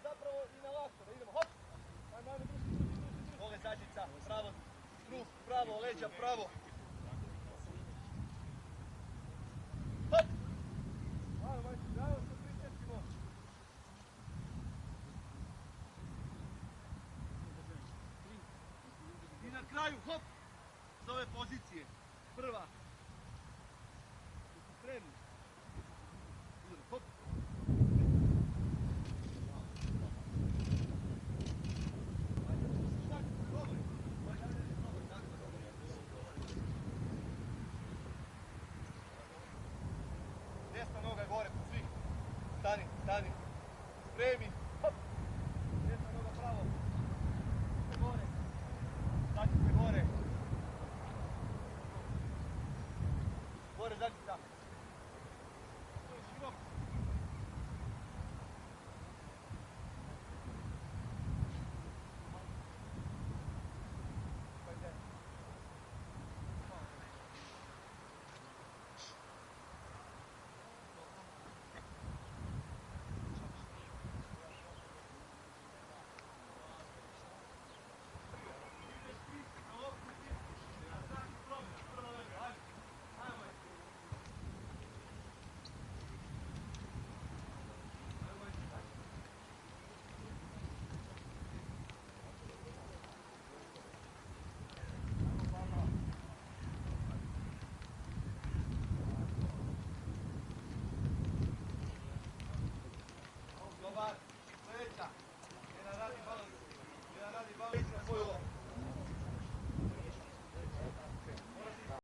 zapravo i na lako, da idemo, hop! Ajmo, druži. Ove zadnjica, pravo, trup, pravo, leđa, pravo. Hop! Ajmo, majci, bravo se prisjetimo. I na kraju, hop! S ove pozicije. Prva. Spremni. Idemo, hop! Desna noga gore po svih. Stani, stani. Spremi. Hop. Desna noga pravo. Gore. Zadnjice gore. Gore zadnjica.